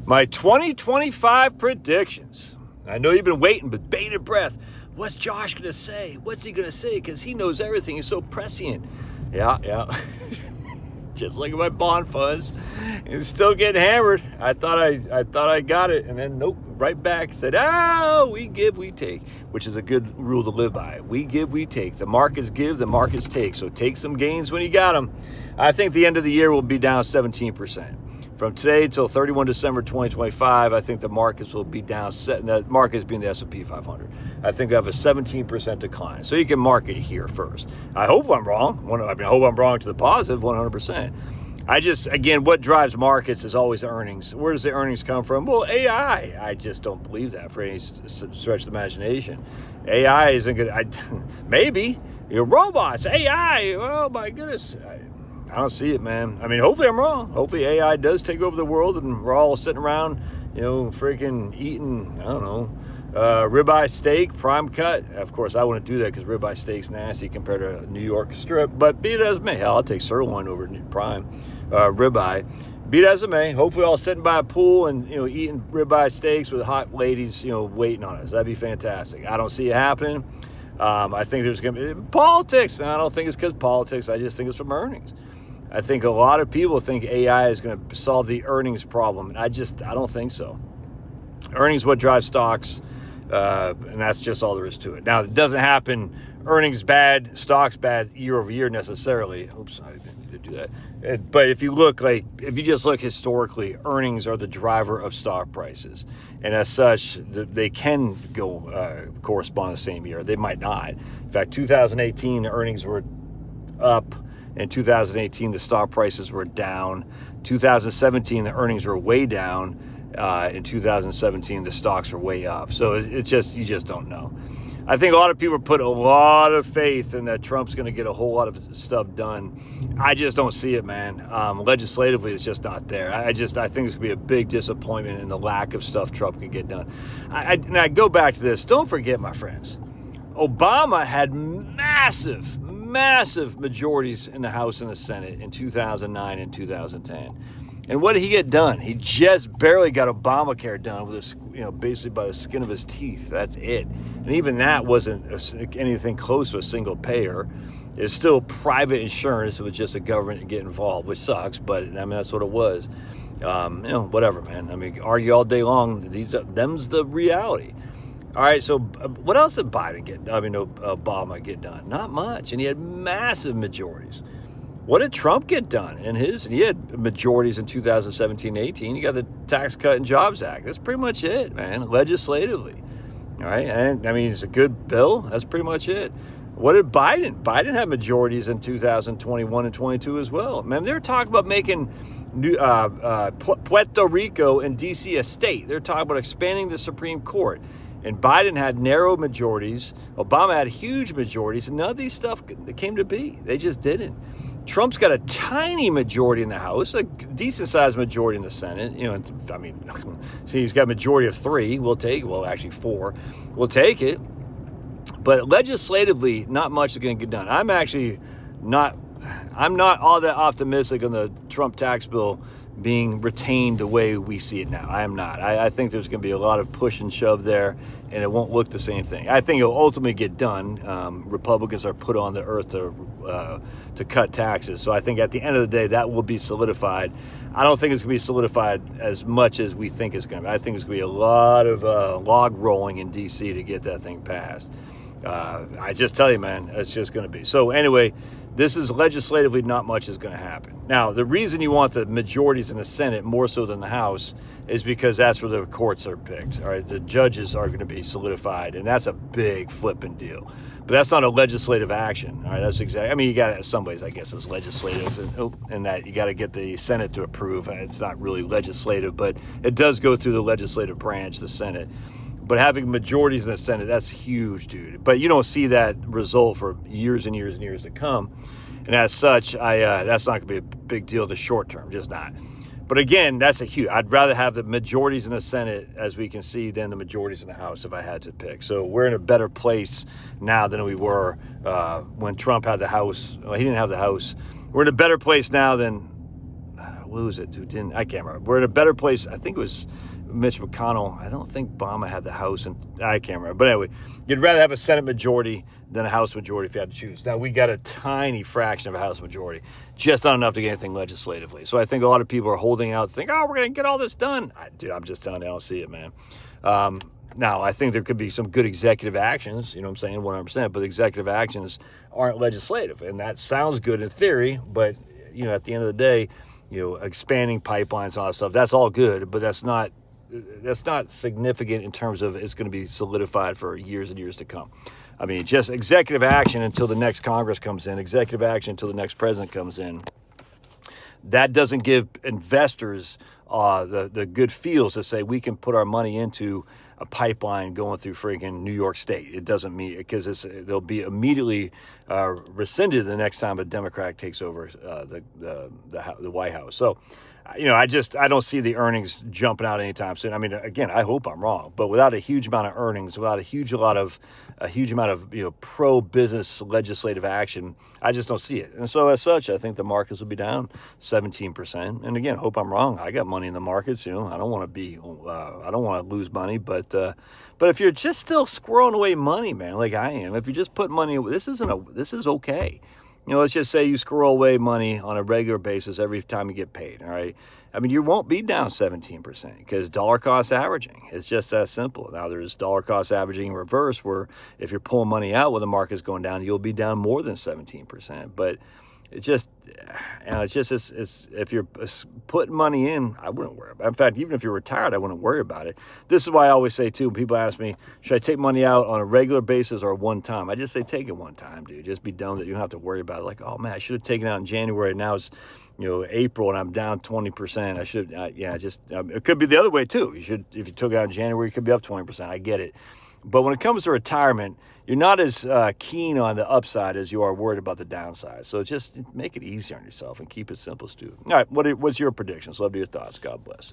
My 2025 predictions. I know you've been waiting with bated breath. What's Josh going to say? What's he going to say? Because he knows everything. He's so prescient. Yeah. Just like my bond funds. And still getting hammered. I thought I got it. And then nope, right back. Said, we give, we take. Which is a good rule to live by. We give, we take. The markets give, the markets take. So take some gains when you got them. I think the end of the year will be down 17%. From today till 31 December 2025, I think the markets will be down. The markets being the S&P 500. I think I have a 17% decline. So you can mark it here first. I hope I'm wrong. I hope I'm wrong to the positive, 100%. Again, what drives markets is always earnings. Where does the earnings come from? Well, AI. I just don't believe that for any stretch of the imagination. AI isn't good. Maybe. Robots, AI. Oh, my goodness. I don't see it, man. I mean, hopefully I'm wrong. Hopefully AI does take over the world and we're all sitting around, freaking eating, ribeye steak, prime cut. Of course, I wouldn't do that because ribeye steak's nasty compared to New York strip. But be it as it may, hell, I'll take sirloin over prime ribeye. Be it as it may, hopefully all sitting by a pool and, eating ribeye steaks with hot ladies, waiting on us. That'd be fantastic. I don't see it happening. I think there's going to be politics, and I don't think it's because politics. I just think it's from earnings. I think a lot of people think AI is going to solve the earnings problem. And I don't think so. Earnings what drives stocks, and that's just all there is to it. Now, it doesn't happen earnings bad, stocks bad year over year necessarily. Oops, I didn't need to do that. But if you just look historically, earnings are the driver of stock prices. And as such, they can go correspond the same year. They might not. In fact, 2018, the earnings were up. In 2018, the stock prices were down. 2017, the earnings were way down. In 2017, the stocks were way up. So you just don't know. I think a lot of people put a lot of faith in that Trump's going to get a whole lot of stuff done. I just don't see it, man. Legislatively, it's just not there. I think it's going to be a big disappointment in the lack of stuff Trump can get done. And I go back to this. Don't forget, my friends, Obama had massive majorities in the House and the Senate in 2009 and 2010. And what did he get done? He just barely got Obamacare done with basically by the skin of his teeth. That's it. And even that wasn't anything close to a single payer. It's still private insurance. It was just the government to get involved, which sucks, but that's what it was. Whatever, man. Argue all day long. Them's the reality. All right, so what else did Obama get done? Not much, and he had massive majorities. What did Trump get done? He had majorities in 2017, 18. You got the Tax Cut and Jobs Act. That's pretty much it, man, legislatively. All right, and it's a good bill. That's pretty much it. What did Biden? Biden had majorities in 2021 and 22 as well. Man, they were talking about making Puerto Rico and D.C. a state. They're talking about expanding the Supreme Court. And Biden had narrow majorities. Obama had huge majorities. And none of these stuff came to be. They just didn't. Trump's got a tiny majority in the House, a decent-sized majority in the Senate. He's got a majority of 3. We'll take it. Well, actually 4. We'll take it. But legislatively, not much is going to get done. I'm not all that optimistic on the Trump tax bill being retained the way we see it now. I am not. I think there's going to be a lot of push and shove there, and it won't look the same thing. I think it'll ultimately get done. Republicans are put on the earth to cut taxes. So I think at the end of the day, that will be solidified. I don't think it's going to be solidified as much as we think it's going to be. I think it's going to be a lot of log rolling in D.C. to get that thing passed. I just tell you, man, it's just going to be. So anyway, this is legislatively not much is going to happen. Now, the reason you want the majorities in the Senate more so than the House is because that's where the courts are picked. All right, the judges are going to be solidified, and that's a big flipping deal. But that's not a legislative action. All right, that's exactly. You got it in some ways, I guess, it's legislative, and that you got to get the Senate to approve. It's not really legislative, but it does go through the legislative branch, the Senate. But having majorities in the Senate, that's huge, dude. But you don't see that result for years and years and years to come. And as such, that's not going to be a big deal in the short term, just not. But again, that's a huge. I'd rather have the majorities in the Senate, as we can see, than the majorities in the House if I had to pick. So we're in a better place now than we were when Trump had the House. Well, he didn't have the House. We're in a better place now than what was it? Who didn't? I can't remember. We're in a better place. I think it was Mitch McConnell. I don't think Obama had the House, and I can't remember. But anyway, you'd rather have a Senate majority than a House majority if you had to choose. Now, we got a tiny fraction of a House majority, just not enough to get anything legislatively. So I think a lot of people are holding out, think, oh, we're going to get all this done. Dude, I'm just telling you, I don't see it, man. Now, I think there could be some good executive actions, you know what I'm saying, 100%, but executive actions aren't legislative. And that sounds good in theory, but, at the end of the day, expanding pipelines and all that stuff, that's all good, but that's not significant in terms of it's going to be solidified for years and years to come. I mean, just executive action until the next Congress comes in, executive action until the next president comes in. That doesn't give investors the good feels to say we can put our money into a pipeline going through freaking New York State. It doesn't mean, because they'll be immediately rescinded the next time a Democrat takes over the White House. So, I don't see the earnings jumping out anytime soon. I mean, again, I hope I'm wrong, but without a huge amount of earnings, without a huge amount of pro-business legislative action, I just don't see it. And so, as such, I think the markets will be down 17%. And again, hope I'm wrong. I got money in the markets. I don't want to lose money, but if you're just still squirreling away money, man, like I am, if you just put money, this is okay. Let's just say you squirrel away money on a regular basis every time you get paid, all right? I mean, you won't be down 17% because dollar cost averaging. It's just that simple. Now, there's dollar cost averaging in reverse where if you're pulling money out when the market's going down, you'll be down more than 17%. But it's just if you're putting money in, I wouldn't worry about it. In fact, even if you're retired, I wouldn't worry about it. This is why I always say, too, when people ask me, should I take money out on a regular basis or one time? I just say, take it one time, dude. Just be done with it. You don't have to worry about it. Like, oh, man, I should have taken it out in January. Now it's, April and I'm down 20%. I should, it could be the other way, too. If you took it out in January, you could be up 20%. I get it. But when it comes to retirement, you're not as keen on the upside as you are worried about the downside. So just make it easier on yourself and keep it simple, Stu. All right, what's your predictions? Love to hear your thoughts. God bless.